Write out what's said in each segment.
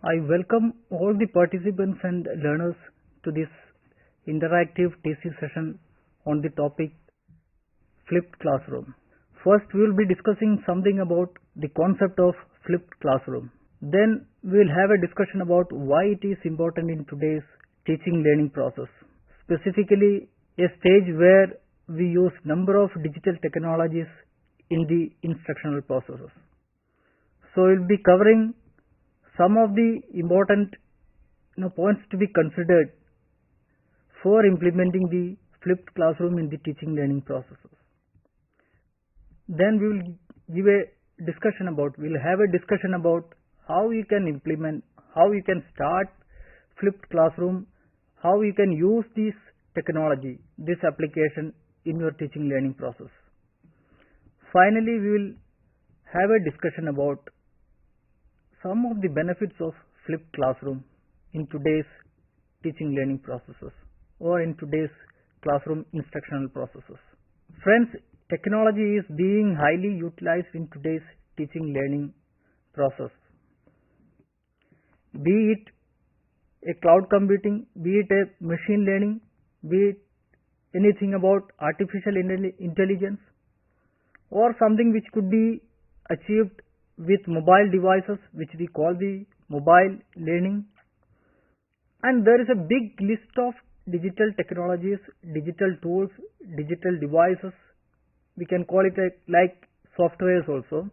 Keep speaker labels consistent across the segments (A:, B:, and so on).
A: I welcome all the participants and learners to this interactive TC session on the topic flipped classroom. First, we will be discussing something about the concept of flipped classroom. Then, we will have a discussion about why it is important in today's teaching learning process. Specifically, a stage where we use number of digital technologies in the instructional processes. So, we will be covering some of the important points to be considered for implementing the flipped classroom in the teaching learning processes. Then we will have a discussion about how you can implement, how you can start flipped classroom, how you can use this technology, this application in your teaching learning process. Finally, we will have a discussion about some of the benefits of flipped classroom in today's teaching learning processes or in today's classroom instructional processes. Friends, technology is being highly utilized in today's teaching learning process. Be it a cloud computing, be it a machine learning, be it anything about artificial intelligence, or something which could be achieved with mobile devices, which we call the mobile learning. And there is a big list of digital technologies, digital tools, digital devices. We can call it like softwares also.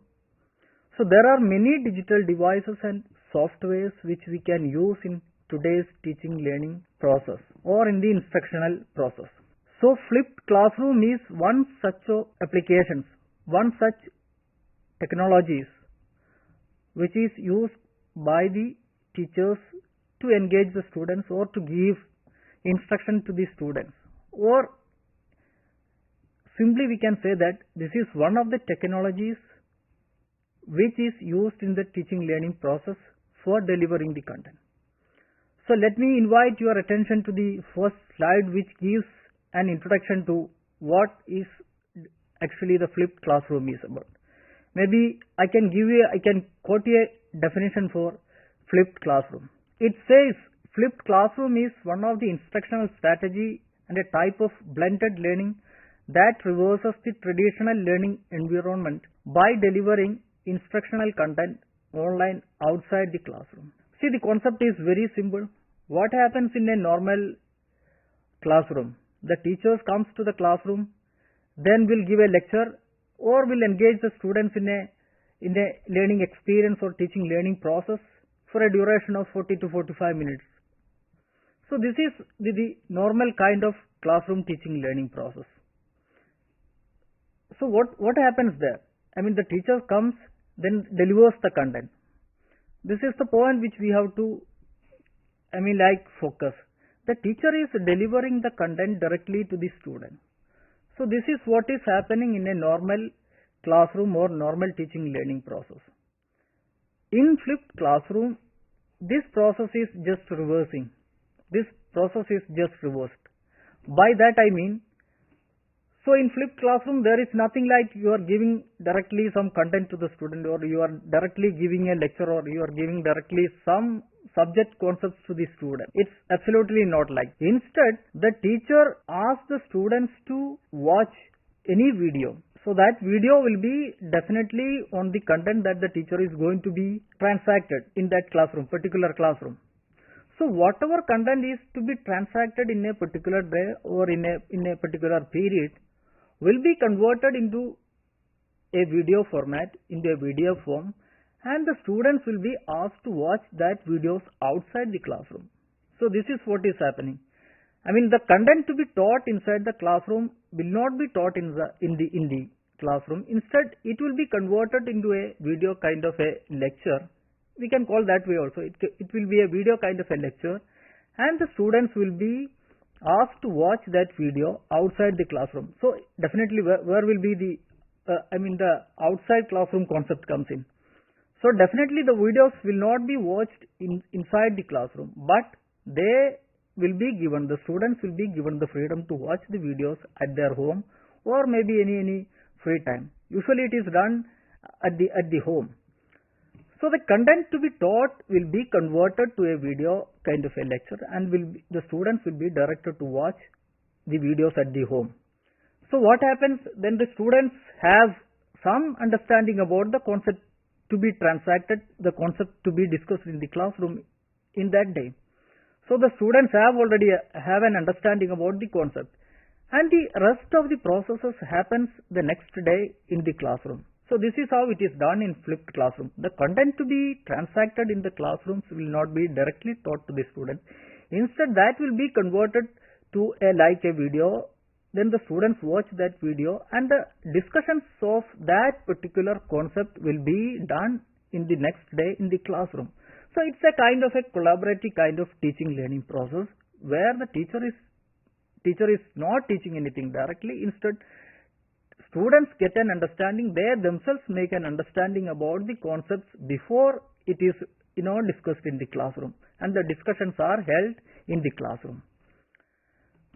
A: So there are many digital devices and softwares which we can use in today's teaching learning process or in the instructional process. So flipped classroom is one such applications, one such technologies which is used by the teachers to engage the students or to give instruction to the students, or simply we can say that this is one of the technologies which is used in the teaching learning process for delivering the content. So let me invite your attention to the first slide, which gives an introduction to what is actually the flipped classroom is about. Maybe I can quote you a definition for flipped classroom. It says flipped classroom is one of the instructional strategy and a type of blended learning that reverses the traditional learning environment by delivering instructional content online outside the classroom. See, the concept is very simple. What happens in a normal classroom? The teacher comes to the classroom, then will give a lecture or will engage the students in a learning experience or teaching learning process for a duration of 40 to 45 minutes. So this is the normal kind of classroom teaching learning process. So what happens there? The teacher comes, then delivers the content. This is the point which we have to focus. The teacher is delivering the content directly to the student. So this is what is happening in a normal classroom or normal teaching learning process. In flipped classroom, this process is just reversing. This process is just reversed. By that I mean, so in flipped classroom there is nothing like you are giving directly some content to the student, or you are directly giving a lecture, or you are giving directly some subject concepts to the student. It's absolutely not like. Instead, the teacher asks the students to watch any video. So that video will be definitely on the content that the teacher is going to be transacted in that classroom, particular classroom. So whatever content is to be transacted in a particular day or in a particular period will be converted into a video format, into a video form, and the students will be asked to watch that videos outside the classroom. So this is what is happening. The content to be taught inside the classroom will not be taught in the classroom. Instead, it will be converted into a video kind of a lecture. We can call that way also. It will be a video kind of a lecture, and the students will be asked to watch that video outside the classroom. So definitely where will be the outside classroom concept comes in. So definitely the videos will not be watched inside the classroom, but they will be given, the students will be given the freedom to watch the videos at their home or maybe any free time. Usually it is done at the home. So the content to be taught will be converted to a video kind of a lecture, and the students will be directed to watch the videos at the home. So what happens then? The students have some understanding about the concept to be transacted, the concept to be discussed in the classroom in that day. So the students already have an understanding about the concept, and the rest of the processes happens the next day in the classroom. So this is how it is done in flipped classroom. The content to be transacted in the classrooms will not be directly taught to the students. Instead, that will be converted to a video. Then the students watch that video, and the discussions of that particular concept will be done in the next day in the classroom. So it's a kind of a collaborative kind of teaching learning process, where the teacher is not teaching anything directly. Instead, students get an understanding. They themselves make an understanding about the concepts before it is discussed in the classroom, and the discussions are held in the classroom.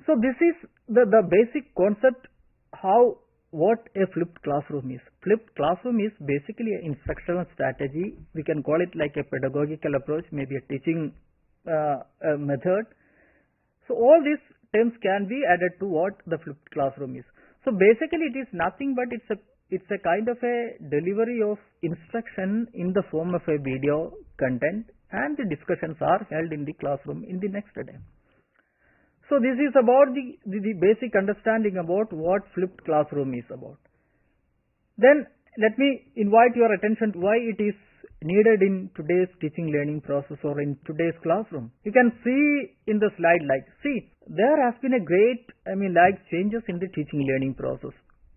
A: So this is the basic concept what a flipped classroom is. Flipped classroom is basically an instructional strategy. We can call it like a pedagogical approach, maybe a teaching method. So all these terms can be added to what the flipped classroom is. So basically it is nothing but it's a kind of a delivery of instruction in the form of a video content, and the discussions are held in the classroom in the next day. So this is about the basic understanding about what flipped classroom is about. Then let me invite your attention to why it is needed in today's teaching learning process or in today's classroom. You can see in the slide, there has been a great changes in the teaching learning process.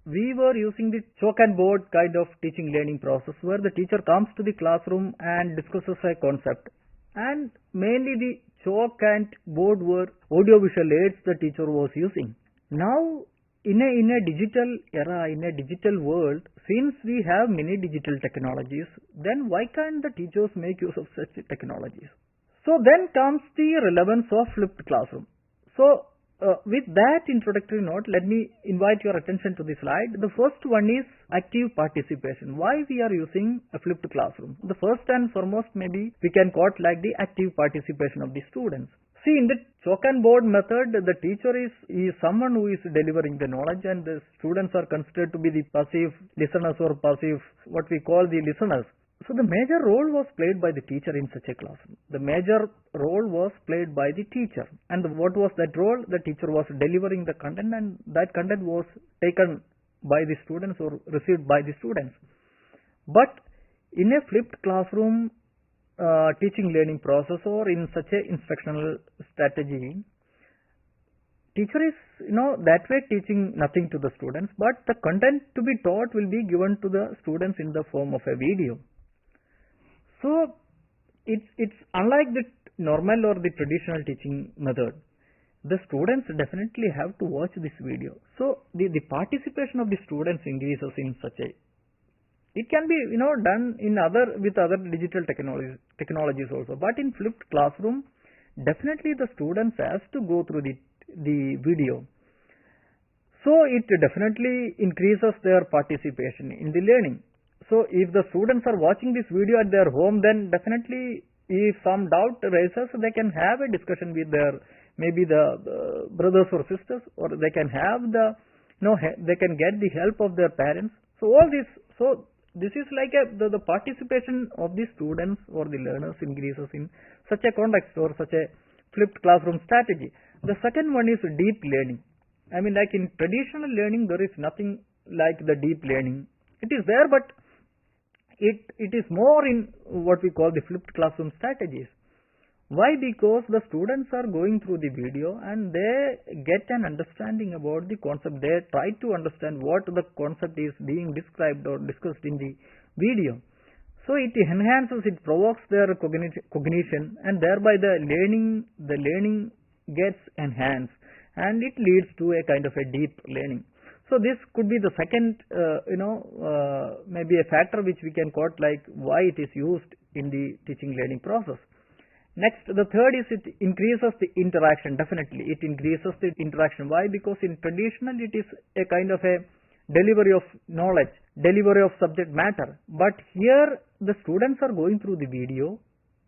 A: We were using the chalk and board kind of teaching learning process, where the teacher comes to the classroom and discusses a concept, and mainly the chalk and board were audiovisual aids the teacher was using. Now in a digital era, in a digital world, since we have many digital technologies, then why can't the teachers make use of such technologies? So then comes the relevance of flipped classroom. So with that introductory note, let me invite your attention to the slide. The first one is active participation. Why we are using a flipped classroom? The first and foremost, maybe we can quote like the active participation of the students. See, in the chalk and board method, the teacher is someone who is delivering the knowledge, and the students are considered to be the passive listeners or passive, what we call the listeners. So the major role was played by the teacher in such a classroom. The major role was played by the teacher. And what was that role? The teacher was delivering the content, and that content was taken by the students or received by the students. But in a flipped classroom teaching learning process, or in such a instructional strategy, teacher is that way teaching nothing to the students, but the content to be taught will be given to the students in the form of a video. So it's unlike the normal or the traditional teaching method. The students definitely have to watch this video. So the participation of the students increases in such a. It can be done in with other digital technologies also, but in flipped classroom, definitely the students has to go through the video. So it definitely increases their participation in the learning. So if the students are watching this video at their home, then definitely if some doubt arises, they can have a discussion with their maybe the brothers or sisters, or they can have they can get the help of their parents. So all this, this is like the participation of the students or the learners increases in such a context or such a flipped classroom strategy. The second one is deep learning. Like in traditional learning, there is nothing like the deep learning. It is there, but it is more in what we call the flipped classroom strategies. Why? Because the students are going through the video and they get an understanding about the concept. They try to understand what the concept is being described or discussed in the video. So it enhances, it provokes their cognition, and thereby the learning gets enhanced, and it leads to a kind of a deep learning. So this could be the second, maybe a factor which we can quote like why it is used in the teaching learning process. Next, the third is it increases the interaction. Definitely, it increases the interaction. Why? Because in traditional it is a kind of a delivery of knowledge, delivery of subject matter. But here the students are going through the video,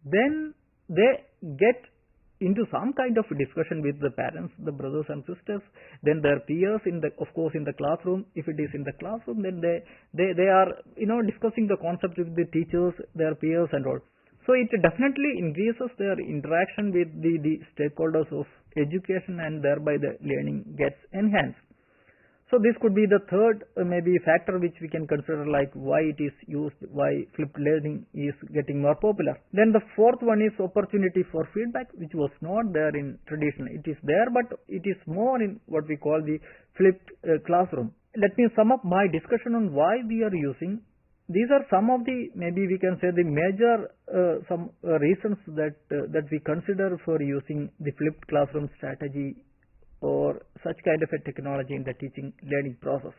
A: then they get into some kind of discussion with the parents, the brothers and sisters, then their peers in the, of course, in the classroom. If it is in the classroom, then they are, discussing the concept with the teachers, their peers and all. So it definitely increases their interaction with the stakeholders of education, and thereby the learning gets enhanced. So this could be the third maybe factor which we can consider, like why it is used, why flipped learning is getting more popular. Then the fourth one is opportunity for feedback, which was not there in traditional. It is there, but it is more in what we call the flipped classroom. Let me sum up my discussion on why we are using. These are some of the, maybe we can say, the major reasons that we consider for using the flipped classroom strategy or such kind of a technology in the teaching learning process.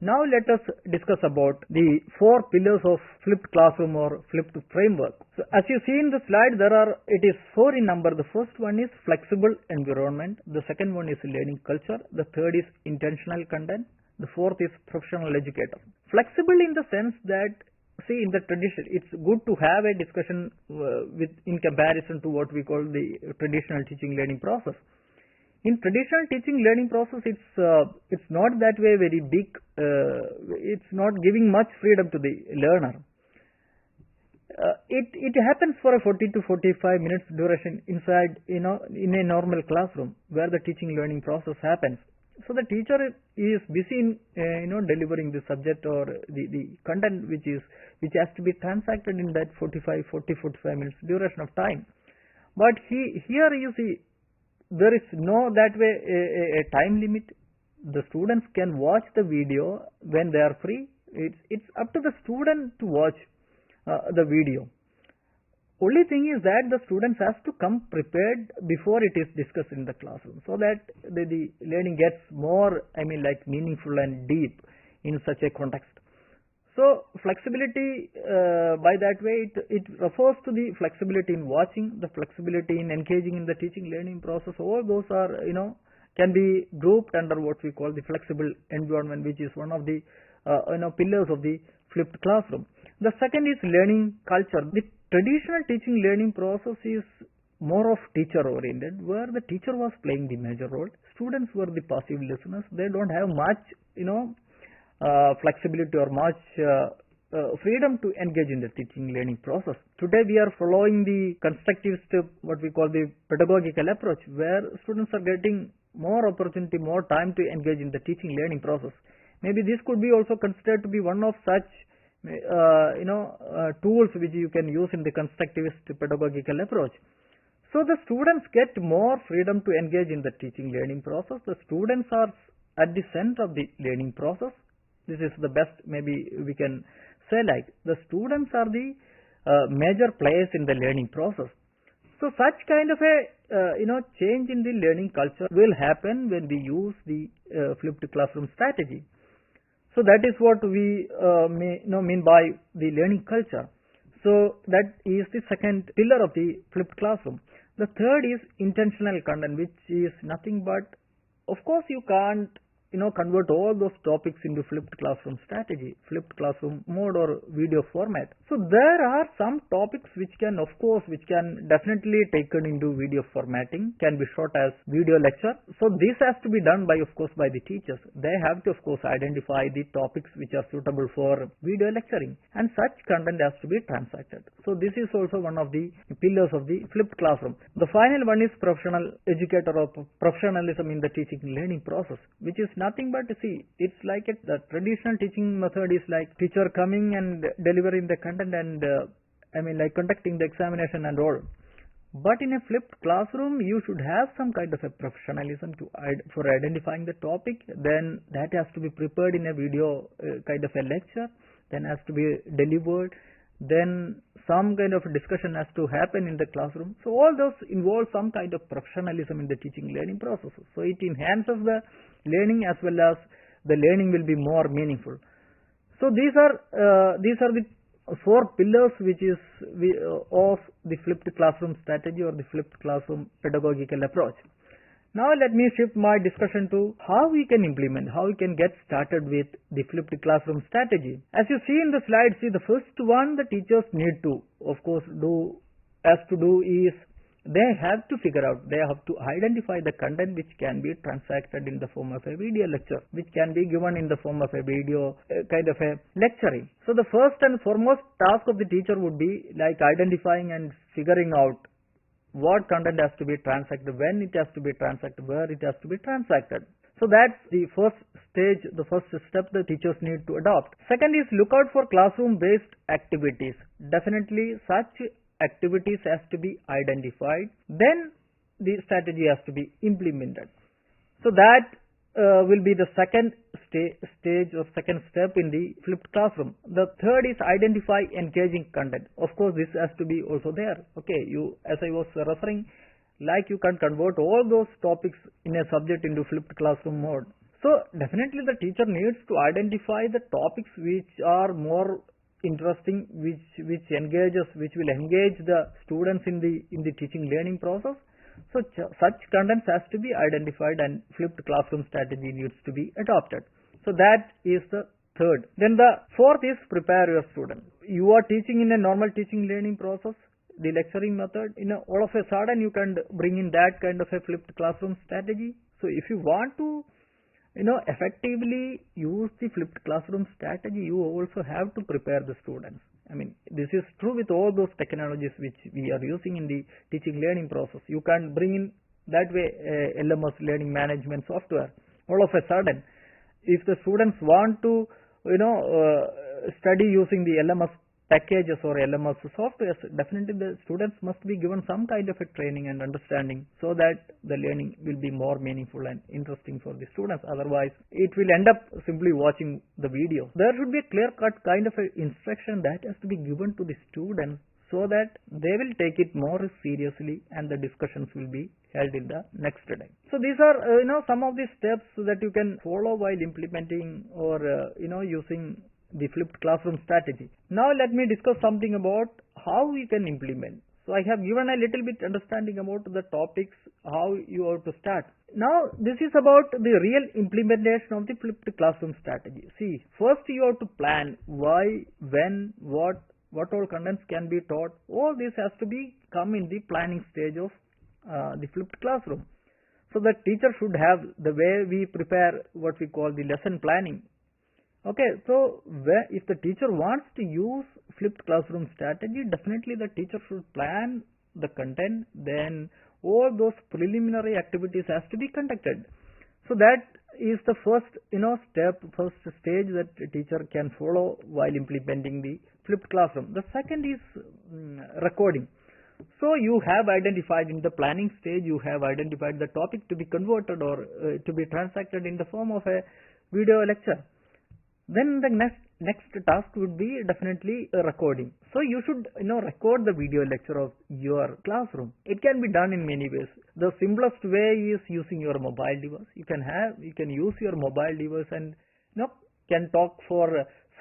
A: Now let us discuss about the four pillars of flipped classroom or flipped framework. So as you see in the slide, it is four in number. The first one is flexible environment. The second one is learning culture. The third is intentional content. The fourth is professional educator. Flexible in the sense that, see, in the tradition, it's good to have a discussion in comparison to what we call the traditional teaching learning process. In traditional teaching learning process, it's not that way very big. It's not giving much freedom to the learner. It happens for a 40 to 45 minutes duration inside, in a normal classroom where the teaching learning process happens. So the teacher is busy in delivering the subject or the content which has to be transacted in that 40-45 minutes duration of time. But here you see, there is no that way a time limit. The students can watch the video when they are free. It's up to the student to watch the video. Only thing is that the students has to come prepared before it is discussed in the classroom, so that the learning gets more, meaningful and deep in such a context. So flexibility, by that way, it refers to the flexibility in watching, the flexibility in engaging in the teaching learning process. All those are, can be grouped under what we call the flexible environment, which is one of the, pillars of the flipped classroom. The second is learning culture. The traditional teaching learning process is more of teacher oriented, where the teacher was playing the major role. Students were the passive listeners. They don't have much, flexibility or much freedom to engage in the teaching learning process. Today we are following the constructivist, what we call the pedagogical approach, where students are getting more opportunity, more time to engage in the teaching learning process. Maybe this could be also considered to be one of such tools which you can use in the constructivist pedagogical approach. So the students get more freedom to engage in the teaching learning process. The students are at the center of the learning process. This is the best, maybe we can say, like the students are the major players in the learning process. So such kind of a change in the learning culture will happen when we use the flipped classroom strategy. So that is what we mean by the learning culture. So that is the second pillar of the flipped classroom. The third is intentional content, which is nothing but, of course, you can't convert all those topics into flipped classroom strategy, flipped classroom mode or video format. So there are some topics which can definitely taken into video formatting, can be shot as video lecture. So this has to be done by, of course, by the teachers. They have to, of course, identify the topics which are suitable for video lecturing, and such content has to be transacted. So this is also one of the pillars of the flipped classroom. The final one is professional educator or professionalism in the teaching learning process, which is nothing but, see, it's like the traditional teaching method is like teacher coming and delivering the content and conducting the examination and all. But in a flipped classroom, you should have some kind of a professionalism for identifying the topic. Then that has to be prepared in a video kind of a lecture, then has to be delivered. Then some kind of discussion has to happen in the classroom. So all those involve some kind of professionalism in the teaching learning process. So it enhances the learning as well as the learning will be more meaningful. So these are the four pillars which is of the flipped classroom strategy or the flipped classroom pedagogical approach. Now let me shift my discussion to how we can implement, how we can get started with the flipped classroom strategy. As you see in the slide, see the first one the teachers need to, of course, do is they have to figure out, they have to identify the content which can be transacted in the form of a video lecture, which can be given in the form of a video kind of a lecturing. So the first and foremost task of the teacher would be like identifying and figuring out what content has to be transacted, when it has to be transacted, where it has to be transacted. So that's the first stage, the first step the teachers need to adopt. Second is look out for classroom based activities. Definitely such activities has to be identified, then the strategy has to be implemented. So that will be the second stage or second step in the flipped classroom. The third is identify engaging content. Of course, this has to be also there. Okay, you, as I was referring, like you can convert all those topics in a subject into flipped classroom mode. So definitely the teacher needs to identify the topics which are more interesting, which will engage the students in the teaching learning process. So such contents has to be identified and flipped classroom strategy needs to be adopted. So that is the third. Then the fourth is prepare your student. You are teaching in a normal teaching learning process, the lecturing method. All of a sudden you can bring in that kind of a flipped classroom strategy. So if you want to effectively use the flipped classroom strategy, you also have to prepare the students. I mean, this is true with all those technologies which we are using in the teaching learning process. You can bring in that way LMS, learning management software. All of a sudden, if the students want to study using the LMS packages or LMS software, definitely the students must be given some kind of a training and understanding so that the learning will be more meaningful and interesting for the students. Otherwise, it will end up simply watching the video. There should be a clear-cut kind of a instruction that has to be given to the students so that they will take it more seriously and the discussions will be held in the next day. So these are some of the steps that you can follow while implementing or using the flipped classroom strategy. Now let me discuss something about how we can implement. So I have given a little bit understanding about the topics, how you have to start. Now this is about the real implementation of the flipped classroom strategy. See, first you have to plan why, when, what all contents can be taught. All this has to be come in the planning stage of the flipped classroom. So the teacher should have the way we prepare what we call the lesson planning. Okay, so if the teacher wants to use flipped classroom strategy, definitely the teacher should plan the content, then all those preliminary activities has to be conducted. So that is the first first stage that the teacher can follow while implementing the flipped classroom. The second is recording. So you have identified in the planning stage, you have identified the topic to be converted or to be transacted in the form of a video lecture. Then the next task would be definitely a recording. So you should record the video lecture of your classroom. It can be done in many ways. The simplest way is using your mobile device. You can use your mobile device and can talk for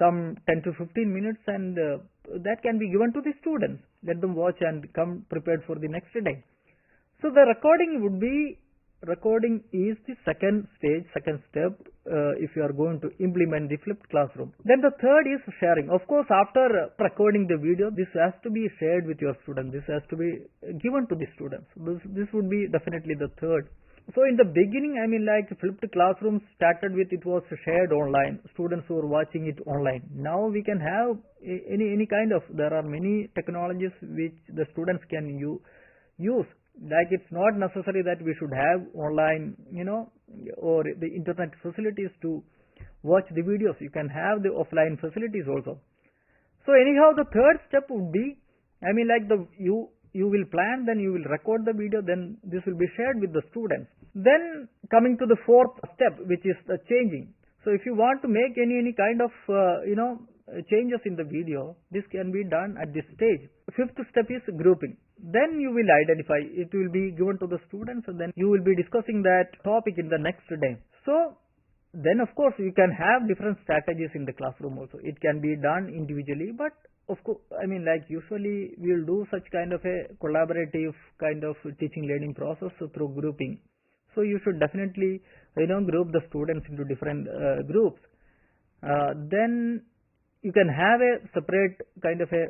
A: some 10 to 15 minutes and that can be given to the students. Let them watch and come prepared for the next day. So the recording is the second step if you are going to implement the flipped classroom. Then the third is sharing. Of course, after recording the video, this has to be shared with your students. This has to be given to the students. This would be definitely the third. So in the beginning, flipped classroom started with it was shared online. Students were watching it online. Now we can have any kind of, there are many technologies which the students can use. Like it's not necessary that we should have online, or the internet facilities to watch the videos. You can have the offline facilities also. So anyhow, the third step would be, you will plan, then you will record the video, then this will be shared with the students. Then coming to the fourth step, which is the changing. So if you want to make any kind of, changes in the video, this can be done at this stage. Fifth step is grouping. Then you will identify, it will be given to the students and then you will be discussing that topic in the next day. So then of course you can have different strategies in the classroom also. It can be done individually, but of course, usually we'll do such kind of a collaborative kind of teaching learning process through grouping. So you should definitely group the students into different groups. Then you can have a separate kind of a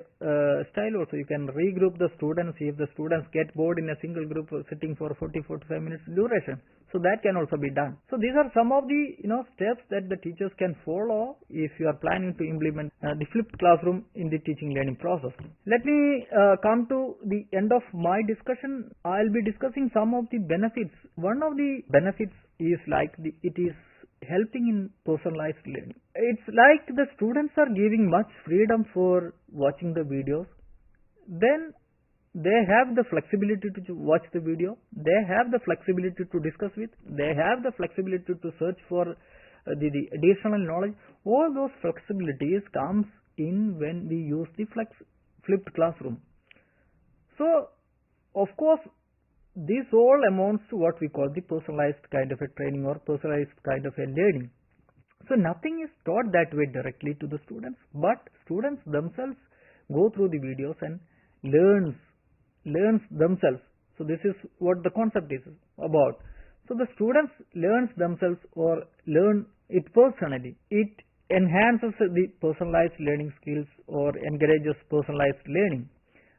A: style also. You can regroup the students if the students get bored in a single group sitting for 40-45 minutes duration. So that can also be done. So these are some of the steps that the teachers can follow if you are planning to implement the flipped classroom in the teaching learning process. Let me come to the end of my discussion. I'll be discussing some of the benefits. One of the benefits is like it is helping in personalized learning. It's like the students are giving much freedom for watching the videos. Then they have the flexibility to watch the video. They have the flexibility to discuss with. They have the flexibility to search for the additional knowledge. All those flexibilities comes in when we use the flipped classroom. So, of course, this all amounts to what we call the personalized kind of a training or personalized kind of a learning. So nothing is taught that way directly to the students, but students themselves go through the videos and learns themselves. So this is what the concept is about. So the students learns themselves or learn it personally. It enhances the personalized learning skills or encourages personalized learning.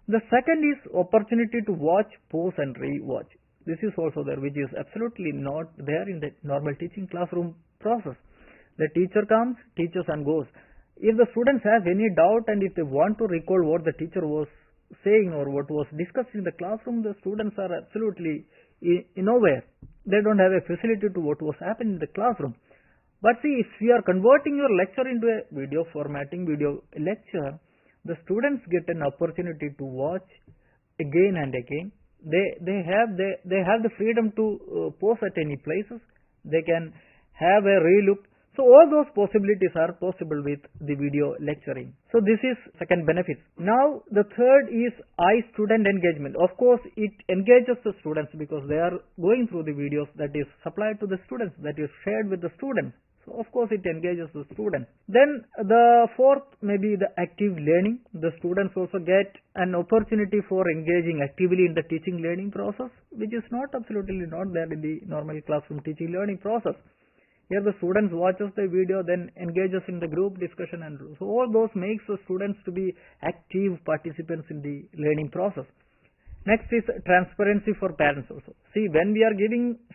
A: The second is opportunity to watch, pause and re-watch. This is also there, which is absolutely not there in the normal teaching classroom process. The teacher comes, teaches and goes. If the students have any doubt and if they want to recall what the teacher was saying or what was discussed in the classroom, the students are absolutely nowhere. They don't have a facility to what was happening in the classroom. But see, if you are converting your lecture into a video formatting, video lecture, the students get an opportunity to watch again and again. They have the freedom to pause at any places. They can have a relook. So all those possibilities are possible with the video lecturing. So this is second benefit. Now the third is student engagement. Of course, it engages the students because they are going through the videos that is supplied to the students, that is shared with the students. So of course it engages the students. Then the fourth may be the active learning. The students also get an opportunity for engaging actively in the teaching learning process, which is absolutely not there in the normal classroom teaching learning process. Here the students watches the video, then engages in the group discussion, and so all those makes the students to be active participants in the learning process. Next is transparency for parents also. See, when we are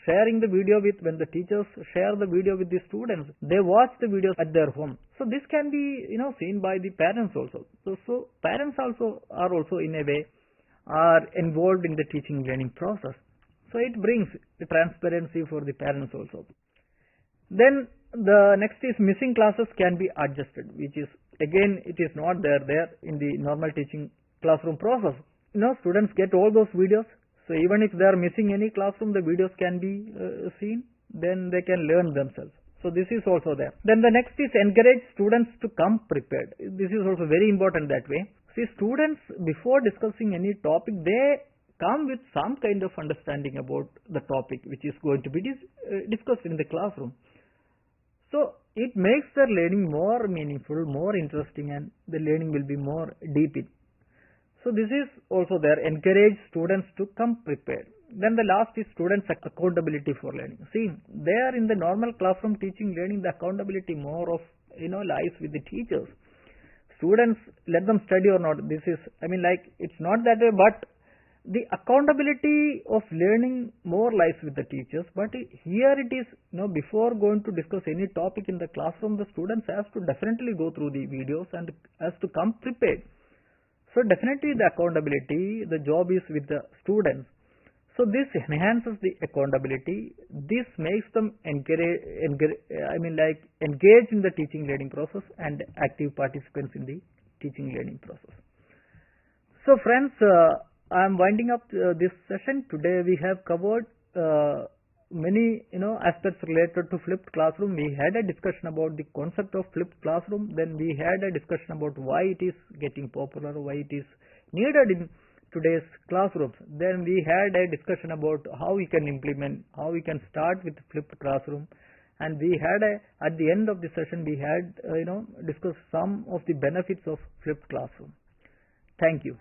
A: sharing the video when the teachers share the video with the students, they watch the videos at their home. So this can be, seen by the parents also. So parents also are in a way are involved in the teaching learning process. So it brings the transparency for the parents also. Then the next is missing classes can be adjusted, which is again it is not there in the normal teaching classroom process. Students get all those videos. So even if they are missing any classroom, the videos can be seen. Then they can learn themselves. So this is also there. Then the next is encourage students to come prepared. This is also very important that way. See, students before discussing any topic, they come with some kind of understanding about the topic which is going to be discussed in the classroom. So it makes their learning more meaningful, more interesting, and the learning will be more deep in. So this is also there. Encourage students to come prepared. Then the last is students' accountability for learning. See, there in the normal classroom teaching learning, the accountability more of lies with the teachers. Students, let them study or not. This is, it's not that way, but the accountability of learning more lies with the teachers. But here it is, before going to discuss any topic in the classroom, the students have to definitely go through the videos and has to come prepared. So definitely the accountability, the job is with the students. So this enhances the accountability. This makes them engage in the teaching learning process and active participants in the teaching learning process. So friends, I am winding up this session. Today we have covered many aspects related to flipped classroom. We had a discussion about the concept of flipped classroom. Then we had a discussion about why it is getting popular, why it is needed in today's classrooms. Then we had a discussion about how we can implement, how we can start with flipped classroom. And we had at the end of the session we had discussed some of the benefits of flipped classroom. Thank you.